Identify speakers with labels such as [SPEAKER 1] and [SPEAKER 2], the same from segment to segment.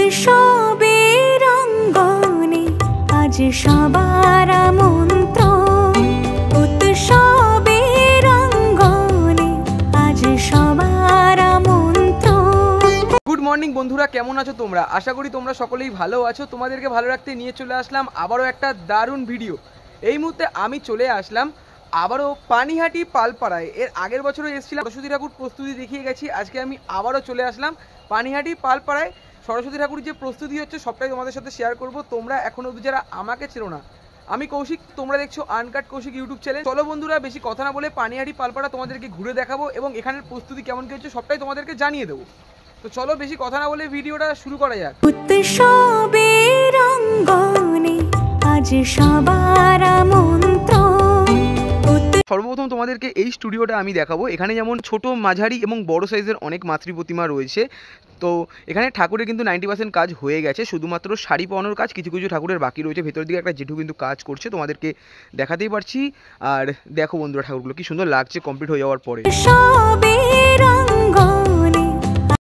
[SPEAKER 1] উৎসবের অঙ্গনে আজ সবার আমন্ত্রণ, উৎসবের অঙ্গনে আজ সবার আমন্ত্রণ।
[SPEAKER 2] গুড মর্নিং বন্ধুরা, কেমন আছো তোমরা? আশা করি তোমরা সকলেই ভালো আছো। তোমাদেরকে ভালো রাখতে নিয়ে চলে আসলাম আবারও একটা দারুণ ভিডিও। এই মুহূর্তে আমি চলে আসলাম আবারও পানিহাটি পালপাড়ায়। এর আগের বছরও এসেছিলাম, সরস্বতী ঠাকুর প্রস্তুতি দেখিয়ে গেছি। আজকে আমি আবারও চলে আসলাম পানিহাটি পালপাড়ায়। সরস্বতী ঠাকুরের যে প্রস্তুতি হচ্ছে সবটাই তোমাদের সাথে শেয়ার করব। তোমরা এখনও অবধি যারা আমাকে চেনো না, আমি কৌশিক, তোমরা দেখছো আনকাট কৌশিক ইউটিউব চ্যানেল। চলো বন্ধুরা, বেশি কথা না বলে পানিহাটি পালপাড়া তোমাদেরকে ঘুরে দেখাবো এবং এখানের প্রস্তুতি কেমন কি হচ্ছে সবটাই তোমাদেরকে জানিয়ে দেবো। তো চলো বেশি কথা না বলে ভিডিওটা শুরু করা যাক।
[SPEAKER 1] উৎসবের অঙ্গনে আজ সবার আমন্ত্রণ।
[SPEAKER 2] সর্বপ্রথম তোমাদেরকে এই স্টুডিওটা আমি দেখাবো। এখানে যেমন ছোট, মাঝারি এবং বড় সাইজের অনেক মাতৃ প্রতিমা রয়েছে। তো এখানে ঠাকুরের কিন্তু 90% কাজ হয়ে গেছে, শুধুমাত্র শাড়ি পরানোর কাজ কিছু কিছু ঠাকুরের বাকি রয়েছে। ভেতর দিকে একটা জেঠু কিন্তু কাজ করছে, তোমাদেরকে দেখাতেই পারছি। আর দেখো বন্ধুরা, ঠাকুরগুলো কি সুন্দর লাগছে কমপ্লিট হয়ে যাওয়ার পরে।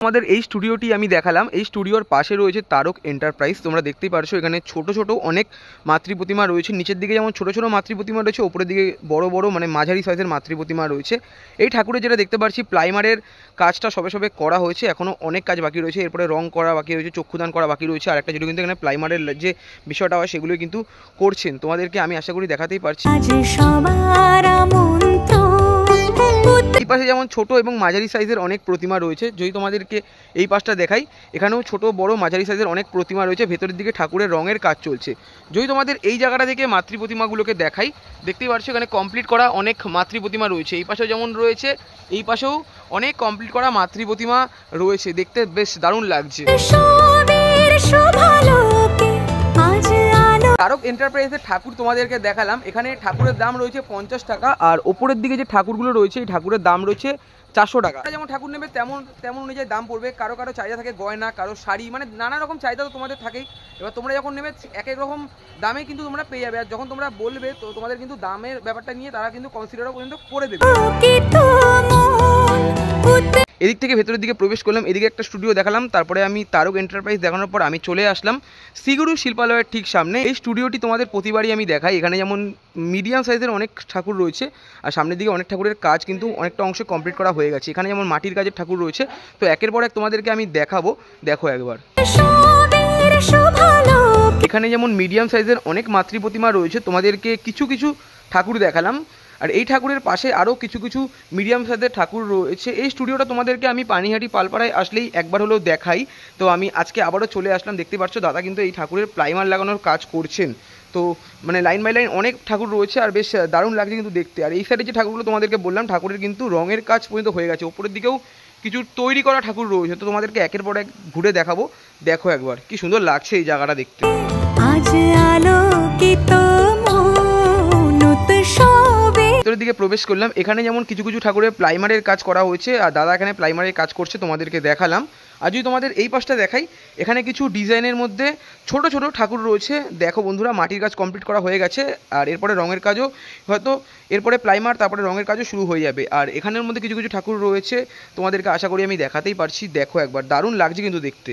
[SPEAKER 2] আমাদের এই স্টুডিওটি আমি দেখালাম। এই স্টুডিওর পাশে রয়েছে তারক এন্টারপ্রাইজ। তোমরা দেখতেই পারছো এখানে ছোট ছোট অনেক মাতৃ প্রতিমা রয়েছে। নিচের দিকে যেমন ছোট ছোট মাতৃ প্রতিমা রয়েছে, উপরের দিকে বড় বড় মানে মাঝারি সাইজের মাতৃ প্রতিমা রয়েছে। এই ঠাকুরের যেটা দেখতে পাচ্ছি প্রাইমারের কাজটা সবে সবে করা হয়েছে, এখনও অনেক কাজ বাকি রয়েছে। এরপরে রং করা বাকি রয়েছে, চক্ষুদান করা বাকি রয়েছে। আর একটা যেটা কিন্তু এখানে প্রাইমারের যে বিষয়টা হয় সেগুলো কিন্তু করছেন। তোমাদেরকে আমি আশা করি দেখাতেই পারছি। এই পাশে যেমন ছোট এবং মাঝারি সাইজের অনেক প্রতিমা রয়েছে। যদি তোমাদেরকে এই পাশটা দেখাই, এখানেও ছোট বড় মাঝারি সাইজের অনেক প্রতিমা রয়েছে। ভেতরের দিকে ঠাকুরের রঙের কাজ চলছে। যদি তোমাদের এই জায়গাটা থেকে মাতৃ প্রতিমাগুলোকে দেখাই, দেখতেই পারছো এখানে কমপ্লিট করা অনেক মাতৃ প্রতিমা রয়েছে। এই পাশেও যেমন রয়েছে, এই পাশেও অনেক কমপ্লিট করা মাতৃ প্রতিমা রয়েছে। দেখতে বেশ দারুণ লাগছে। তারক এন্টারপ্রাইজের ঠাকুর তোমাদেরকে দেখালাম। এখানে ঠাকুরের দাম রয়েছে 50 টাকা, আর ওপরের দিকে যে ঠাকুরগুলো রয়েছে এই ঠাকুরের দাম রয়েছে 400 টাকা। যেমন ঠাকুর নেবে তেমন অনুযায়ী দাম পড়বে। কারো কারো চাহিদা থাকে গয়না, কারো শাড়ি, মানে নানা রকম চাহিদা তো তোমাদের থাকেই। এবার তোমরা যখন নেবে এক এক রকম দামে কিন্তু তোমরা পেয়ে যাবে। আর যখন তোমরা বলবে তো তোমাদের কিন্তু দামের ব্যাপারটা নিয়ে তারা কিন্তু কনসিডারও পর্যন্ত করে দেবে। এদিক থেকে ভেতরের দিকে প্রবেশ করলাম, এদিকে একটা স্টুডিও দেখালাম। তারপরে আমি তারক এন্টারপ্রাইজ দেখানোর পর আমি চলে আসলাম শ্রীগুরু শিল্পালয়ের ঠিক সামনে। এই স্টুডিওটি তোমাদের প্রতিবারই আমি দেখাই। এখানে যেমন মিডিয়াম সাইজের অনেক ঠাকুর রয়েছে, আর সামনের দিকে অনেক ঠাকুরের কাজ কিন্তু অনেকটা অংশে কমপ্লিট করা হয়ে গেছে। এখানে যেমন মাটির কাজের ঠাকুর রয়েছে। তো একের পর এক তোমাদেরকে আমি দেখাবো, দেখো একবার। এখানে যেমন মিডিয়াম সাইজের অনেক মাতৃ প্রতিমা রয়েছে, তোমাদেরকে কিছু কিছু ঠাকুর দেখালাম। আর এই ঠাকুরের পাশে আরও কিছু কিছু মিডিয়াম সাইজের ঠাকুর রয়েছে। এই স্টুডিওটা তোমাদেরকে আমি পানিহাটি পালপাড়ায় আসলেই একবার হলেও দেখাই। তো আমি আজকে আবারও চলে আসলাম। দেখতে পাচ্ছ দাদা কিন্তু এই ঠাকুরের প্রাইমার লাগানোর কাজ করছেন। তো মানে লাইন বাই লাইন অনেক ঠাকুর রয়েছে, আর বেশ দারুণ লাগছে কিন্তু দেখতে। আর এই সাইডে যে ঠাকুরগুলো তোমাদেরকে বললাম, ঠাকুরের কিন্তু রঙের কাজ পর্যন্ত হয়ে গেছে। ওপরের দিকেও কিছু তৈরি করা ঠাকুর রয়েছে। তো তোমাদেরকে একের পর এক ঘুরে দেখাবো, দেখো একবার কি সুন্দর লাগছে এই জায়গাটা দেখতে। ভেতরের দিকে প্রবেশ করলাম। এখানে যেমন কিছু কিছু ঠাকুরের প্রাইমারের কাজ করা হয়েছে, আর দাদা এখানে প্রাইমারের কাজ করছে, তোমাদেরকে দেখালাম। আর যদি তোমাদের এই পাশটা দেখাই, এখানে কিছু ডিজাইনের মধ্যে ছোট ছোট ঠাকুর রয়েছে। দেখো বন্ধুরা, মাটির কাজ কমপ্লিট করা হয়ে গেছে, আর এরপরে রঙের কাজও হয়তো, এরপরে প্রাইমার, তারপরে রঙের কাজও শুরু হয়ে যাবে। আর এখানের মধ্যে কিছু কিছু ঠাকুর রয়েছে, তোমাদেরকে আশা করি আমি দেখাতেই পারছি। দেখো একবার, দারুণ লাগছে কিন্তু দেখতে।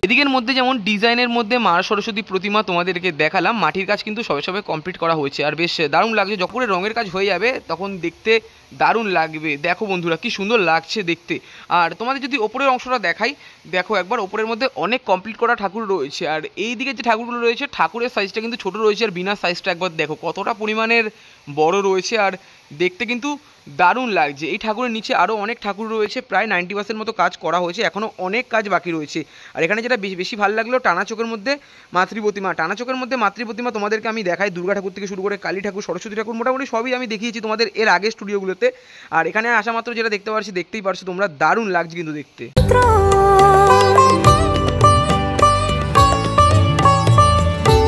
[SPEAKER 2] এদিকের মধ্যে যেমন ডিজাইনের মধ্যে মা সরস্বতী প্রতিমা তোমাদেরকে দেখালাম। মাটির কাজ কিন্তু সবে সবে কমপ্লিট করা হয়েছে, আর বেশ দারুণ লাগছে। যখন রঙের কাজ হয়ে যাবে তখন দেখতে দারুণ লাগবে। দেখো বন্ধুরা কি সুন্দর লাগছে দেখতে। আর তোমাদের যদি ওপরের অংশটা দেখাই, দেখো একবার, ওপরের মধ্যে অনেক কমপ্লিট করা ঠাকুর রয়েছে। আর এই দিকে যে ঠাকুরগুলো রয়েছে, ঠাকুরের সাইজটা কিন্তু ছোট রয়েছে, আর বিনা সাইজটা একবার দেখো কতটা পরিমাণের বড় রয়েছে, আর দেখতে কিন্তু দারুণ লাগছে। এই ঠাকুরের নিচে আরও অনেক ঠাকুর রয়েছে, প্রায় 90% মতো কাজ করা হয়েছে, এখনও অনেক কাজ বাকি রয়েছে। আর এখানে যেটা বেশি ভালো লাগলো, টানা চোখের মধ্যে মাতৃ প্রতিমা। টানা চোখের মধ্যে মাতৃ প্রতিমা তোমাদেরকে আমি দেখাই। দুর্গা ঠাকুর থেকে শুরু করে কালী ঠাকুর, সরস্বতী ঠাকুর, মোটামুটি সবই আমি দেখিয়েছি তোমাদের এর আগে স্টুডিওগুলোতে। আর এখানে আসা মাত্র যেটা দেখতে পাচ্ছি, দেখতেই পারছো তোমরা, দারুণ লাগছে কিন্তু দেখতে।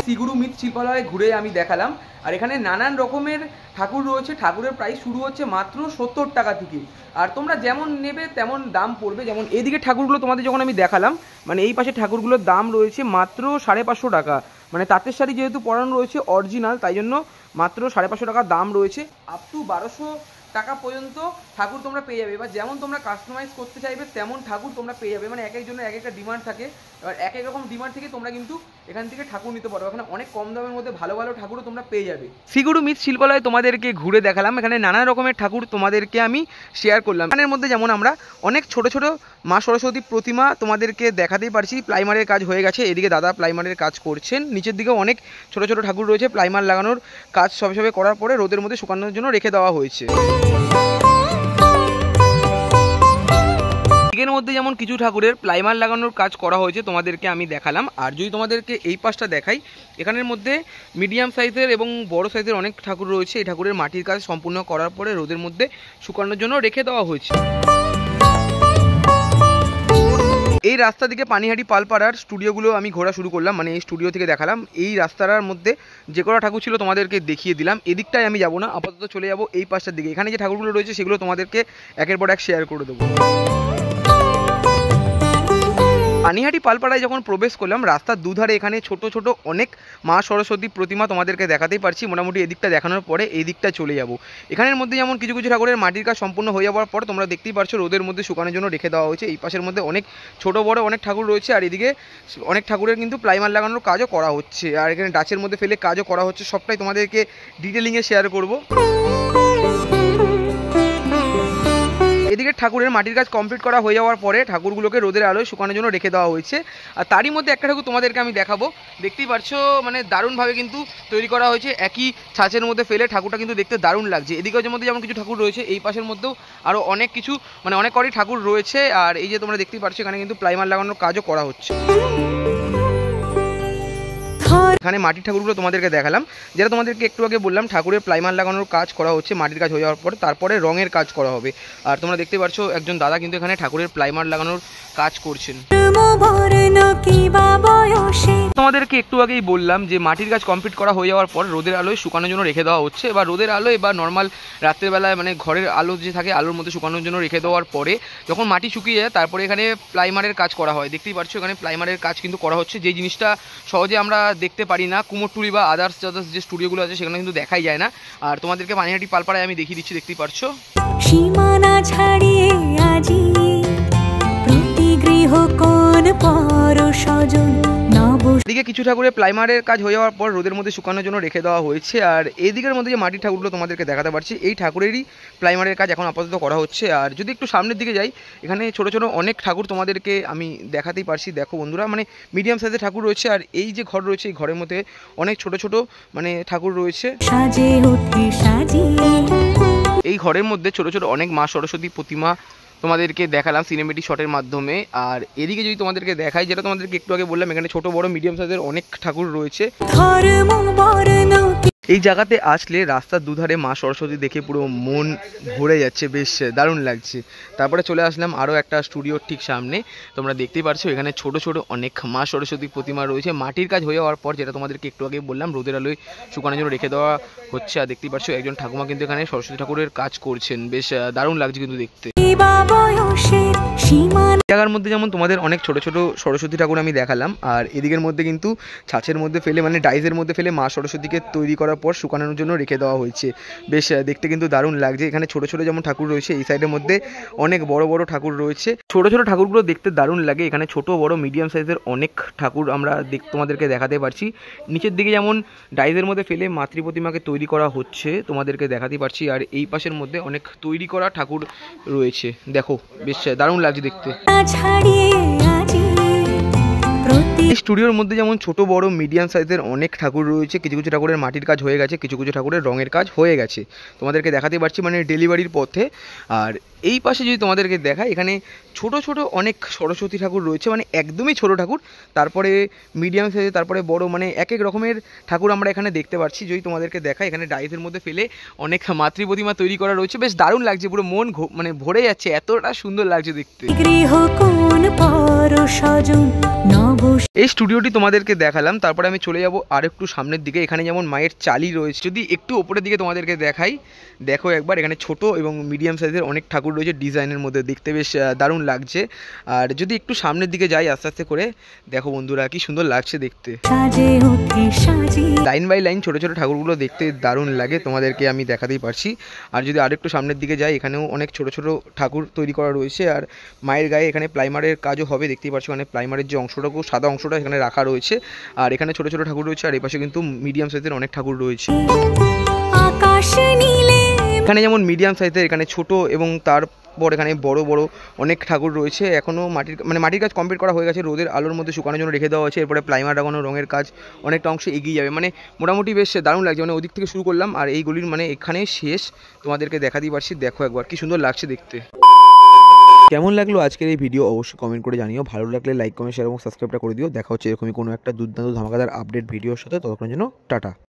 [SPEAKER 2] শ্রীগুরু মিত শিল্পালয়ে ঘুরে আমি দেখালাম। আর এখানে নানান রকমের ঠাকুর রয়েছে। ঠাকুরের প্রাইস শুরু হচ্ছে মাত্র 70 টাকা থেকে, আর তোমরা যেমন নেবে তেমন দাম পড়বে। যেমন এইদিকে ঠাকুরগুলো তোমাদের যখন আমি দেখালাম, মানে এই পাশে ঠাকুরগুলোর দাম রয়েছে মাত্র 550 টাকা। মানে তাঁতের শাড়ি যেহেতু পরানো রয়েছে অরিজিনাল, তাই জন্য মাত্র 550 টাকা দাম রয়েছে। আপ টু 1200 টাকা পর্যন্ত ঠাকুর তোমরা পেয়ে যাবে। এবার যেমন তোমরা কাস্টমাইজ করতে চাইবে তেমন ঠাকুর তোমরা পেয়ে যাবে। মানে এক একজনের এক একটা ডিমান্ড থাকে, এবার এক এক রকম ডিমান্ড থেকে তোমরা কিন্তু এখান থেকে ঠাকুর নিতে পারো। এখানে অনেক কম দামের মধ্যে ভালো ভালো ঠাকুরও তোমরা পেয়ে যাবে। শ্রীগুরু মিত শিল্পালয় তোমাদেরকে ঘুরে দেখালাম, এখানে নানা রকমের ঠাকুর তোমাদেরকে আমি শেয়ার করলাম। এখানের মধ্যে যেমন আমরা অনেক ছোট ছোট মা সরস্বতী প্রতিমা তোমাদেরকে দেখাতেই পারছি। প্লাইমারের কাজ হয়ে গেছে, এদিকে দাদা প্লাইমারের কাজ করছেন, নিচের দিকেও অনেক ছোট ছোট ঠাকুর রয়েছে। প্লাইমার লাগানোর কাজ সবে সবে করার পরে রোদের মধ্যে শুকানোর জন্য রেখে দেওয়া হয়েছে। এর মধ্যে যেমন কিছু ঠাকুরের প্লাইমার লাগানোর কাজ করা হয়েছে তোমাদেরকে আমি দেখালাম। আর যদি তোমাদেরকে এই পাশটা দেখাই, এখানের মধ্যে মিডিয়াম সাইজের এবং বড় সাইজের অনেক ঠাকুর রয়েছে। এই ঠাকুরের মাটির কাজ সম্পূর্ণ করার পরে রোদের মধ্যে শুকানোর জন্য রেখে দেওয়া হয়েছে। এই রাস্তা থেকে পানিহাটি পালপাড়ার স্টুডিওগুলো আমি ঘোরা শুরু করলাম, মানে এই স্টুডিও থেকে দেখালাম। এই রাস্তাটার মধ্যে যে কটা ঠাকুর ছিল তোমাদেরকে দেখিয়ে দিলাম। এদিকটায় আমি যাব না, আপাতত চলে যাব এই পাশটার দিকে। এখানে যে ঠাকুরগুলো রয়েছে সেগুলো তোমাদেরকে একের পর এক শেয়ার করে দেবো। পানিহাটি পালপাড়ায় যখন প্রবেশ করলাম, রাস্তার দুধারে এখানে ছোট ছোট অনেক মা সরস্বতী প্রতিমা তোমাদেরকে দেখাতেই পারছি। মোটামুটি এদিকটা দেখানোর পরে এই দিকটা চলে যাব। এখানের মধ্যে যেমন কিছু কিছু ঠাকুরের মাটির কাজ সম্পূর্ণ হয়ে যাওয়ার পর তোমরা দেখতেই পারছো রোদের মধ্যে শুকানোর জন্য রেখে দেওয়া হয়েছে। এই পাশের মধ্যে অনেক ছোট বড় অনেক ঠাকুর রয়েছে, আর এদিকে অনেক ঠাকুরের কিন্তু প্লাইমার লাগানোর কাজও করা হচ্ছে, আর এখানে ডাচের মধ্যে ফেলে কাজও করা হচ্ছে। সবটাই তোমাদেরকে ডিটেলিংয়ে শেয়ার করব। এদিকে ঠাকুরের মাটির কাজ কমপ্লিট করা হয়ে যাওয়ার পরে ঠাকুরগুলোকে রোদের আলোয় শুকানোর জন্য রেখে দেওয়া হয়েছে। আর তারই মধ্যে একটা ঠাকুর তোমাদেরকে আমি দেখাবো, দেখতেই পারছো মানে দারুণভাবে কিন্তু তৈরি করা হয়েছে। একই ছাঁচের মধ্যে ফেলে ঠাকুরটা কিন্তু দেখতে দারুণ লাগছে। এদিকের মধ্যে যেমন কিছু ঠাকুর রয়েছে, এই পাশের মধ্যেও আরও অনেক কিছু মানে অনেক কটি ঠাকুর রয়েছে। আর এই যে তোমরা দেখতেই পারছো এখানে কিন্তু প্লাইমার লাগানোর কাজও করা হচ্ছে। এখানে মাটির ঠাকুরগুলো তোমাদেরকে দেখালাম, যেটা তোমাদেরকে একটু আগে বললাম ঠাকুরের প্লাইমার লাগানোর কাজ করা হচ্ছে। মাটির কাজ হয়ে যাওয়ার পর তারপরে রঙের কাজ করা হবে। আর তোমরা দেখতে পাচ্ছ একজন দাদা কিন্তু এখানে ঠাকুরের প্লাইমার লাগানোর কাজ করছেন। তোমাদেরকে একটু আগেই বললাম যে মাটির কাজ কমপ্লিট করা হয়ে যাওয়ার পর রোদের আলোয় শুকানোর জন্য রেখে দেওয়া হচ্ছে। এবার রোদের আলোয় বা নর্মাল রাত্রের বেলায় মানে ঘরের আলো যে থাকে আলোর মধ্যে শুকানোর জন্য রেখে দেওয়ার পরে যখন মাটি শুকিয়ে যায় তারপরে এখানে প্লাইমারের কাজ করা হয়। দেখতেই পাচ্ছ এখানে প্লাইমারের কাজ কিন্তু করা হচ্ছে, যে জিনিসটা সহজে আমরা দেখতে পারি না। কুমোরটুলি বা আদার্স যে স্টুডিওগুলো আছে সেখানে কিন্তু দেখাই যায় না। আর তোমাদেরকে পানিহাটি পালপাড়ায় আমি দেখিয়ে দিচ্ছি, দেখতেই পাচ্ছ।
[SPEAKER 1] সীমানা ছাড়িয়ে আজি প্রতি গৃহ কোন পর স্বজন নব।
[SPEAKER 2] এদিকে কিছু ঠাকুরের প্লাইমারের কাজ হয়ে যাওয়ার পর রোদের মধ্যে শুকানোর জন্য রেখে দেওয়া হয়েছে। আর এইদিকের মধ্যে যে মাটির ঠাকুরগুলো তোমাদেরকে দেখাতে পারছি, এই ঠাকুরেরই প্লাইমারের কাজ এখন আপাতত করা হচ্ছে। আর যদি একটু সামনের দিকে যাই, এখানে ছোট ছোট অনেক ঠাকুর তোমাদেরকে আমি দেখাতেই পারছি। দেখো বন্ধুরা, মানে মিডিয়াম সাইজের ঠাকুর রয়েছে। আর এই যে ঘর রয়েছে, এই ঘরের মধ্যে অনেক ছোট ছোট মানে ঠাকুর রয়েছে।
[SPEAKER 1] সাজে ওঠে সাজিয়ে
[SPEAKER 2] এই ঘরের মধ্যে ছোট ছোট অনেক মা সরস্বতী প্রতিমা তোমাদেরকে দেখালাম সিনেমেটিক শটের মাধ্যমে। আর এদিকে যদি তোমাদেরকে দেখাই, যেটা তোমাদেরকে একটু আগে বললাম, এখানে ছোট বড় মিডিয়াম সাইজের অনেক ঠাকুর রয়েছে। এই জায়গাতে আসলে রাস্তার দুধারে মা সরস্বতী দেখে পুরো মন ভরে যাচ্ছে, বেশ দারুণ লাগছে। তারপরে চলে আসলাম আরও একটা স্টুডিওর ঠিক সামনে। তোমরা দেখতেই পারছো এখানে ছোট ছোট অনেক মা সরস্বতী প্রতিমা রয়েছে। মাটির কাজ হয়ে যাওয়ার পর, যেটা তোমাদেরকে একটু আগে বললাম, রোদের আলোয় শুকানোর জন্য রেখে দেওয়া হচ্ছে। আর দেখতেই পারছো একজন ঠাকুমা কিন্তু এখানে সরস্বতী ঠাকুরের কাজ করছেন, বেশ দারুণ লাগছে কিন্তু দেখতে। জায়গার মধ্যে যেমন তোমাদের অনেক ছোট ছোট সরস্বতী ঠাকুর আমি দেখালাম, আর এদিকের মধ্যে কিন্তু ছাঁচের মধ্যে ফেলে মানে ডাইজের মধ্যে ফেলে মা সরস্বতীকে তৈরি করার পর শুকানোর জন্য রেখে দেওয়া হয়েছে। বেশ দেখতে কিন্তু দারুণ লাগছে। এখানে ছোট ছোট যেমন ঠাকুর রয়েছে, এই সাইডের মধ্যে অনেক বড় বড় ঠাকুর রয়েছে। ছোট ছোট ঠাকুরগুলো দেখতে দারুণ লাগে। এখানে ছোট বড় মিডিয়াম সাইজের অনেক ঠাকুর আমরা তোমাদেরকে দেখাতে পারছি। নিচের দিকে যেমন ডাইজের মধ্যে ফেলে মাতৃ প্রতিমাকে তৈরি করা হচ্ছে, তোমাদেরকে দেখাতে পারছি। আর এই পাশের মধ্যে অনেক তৈরি করা ঠাকুর রয়েছে, দেখো বেশ দারুণ লাগছে দেখতে। এই স্টুডিওর মধ্যে যেমন ছোট বড় মিডিয়াম সাইজের অনেক ঠাকুর রয়েছে। কিছু কিছু ঠাকুরের মাটির কাজ হয়ে গেছে, কিছু কিছু ঠাকুরের রঙের কাজ হয়ে গেছে, তোমাদেরকে দেখাতে পারছি মানে ডেলিভারির পথে। আর এই পাশে যদি তোমাদেরকে দেখায়, এখানে ছোট ছোট অনেক সরস্বতী ঠাকুর রয়েছে, মানে একদমই ছোট ঠাকুর, তারপরে মিডিয়াম সাইজের, তারপরে বড়, মানে এক এক রকমের ঠাকুর আমরা এখানে দেখতে পাচ্ছি। যদি তোমাদেরকে দেখায়, এখানে ডাইসের মধ্যে ফেলে অনেক মাতৃ প্রতিমা তৈরি করা রয়েছে, বেশ দারুণ লাগছে, পুরো মন মানে ভরে যাচ্ছে, এতটা সুন্দর লাগছে দেখতে। এই স্টুডিওটি তোমাদেরকে দেখালাম, তারপরে আমি চলে যাব আর একটু সামনের দিকে। এখানে যেমন মায়ের চালি রয়েছে, যদি একটু ওপরের দিকে তোমাদেরকে দেখাই, দেখো একবার, এখানে ছোট এবং মিডিয়াম সাইজের অনেক ঠাকুর রয়েছে ডিজাইনের মধ্যে, দেখতে বেশ দারুণ লাগছে। আর যদি একটু সামনের দিকে যাই আস্তে আস্তে করে, দেখো বন্ধুরা কি সুন্দর লাগছে দেখতে। লাইন বাই লাইন ছোট ছোট ঠাকুরগুলো দেখতে দারুণ লাগে, তোমাদেরকে আমি দেখাতেই পারছি। আর যদি আরেকটু সামনের দিকে যাই, এখানেও অনেক ছোট ছোট ঠাকুর তৈরি করা রয়েছে। আর মায়ের গায়ে এখানে প্লাইমারের কাজও হবে, দেখতেই পাচ্ছ এখানে প্লাইমারের যে অংশটুকু সাদা অংশটা এখানে রাখা রয়েছে। আর এখানে ছোট ছোট ঠাকুর রয়েছে, আর এই পাশে কিন্তু মিডিয়াম সাইজের অনেক ঠাকুর রয়েছে। এখানে যেমন মিডিয়াম সাইজের, এখানে ছোট এবং তারপর এখানে বড় বড় অনেক ঠাকুর রয়েছে। এখনও মাটির কাজ কমপ্লিট করা হয়ে গেছে, রোদের আলোর মধ্যে শুকানোর জন্য রেখে দেওয়া হয়েছে। এরপরে প্লাইমার লাগানো, রঙের কাজ অনেকটা অংশে এগিয়ে যাবে, মানে মোটামুটি বেশ দারুণ লাগছে। মানে ওদিক থেকে শুরু করলাম আর এইগুলির মানে এখানে শেষ, তোমাদেরকে দেখাতেই পারছি। দেখো একবার কি সুন্দর লাগছে দেখতে। কেমন লাগলো আজকের এই ভিডিও অবশ্যই কমেন্ট করে জানিও। ভালো লাগলে লাইক কমেন্ট শেয়ার এবং সাবস্ক্রাইবটা করে দিও। দেখা হচ্ছে এরকমই কোনো একটা দুর্দান্ত ধামাকাদার আপডেট ভিডিওর সাথে। ততক্ষণ জন্য টাটা।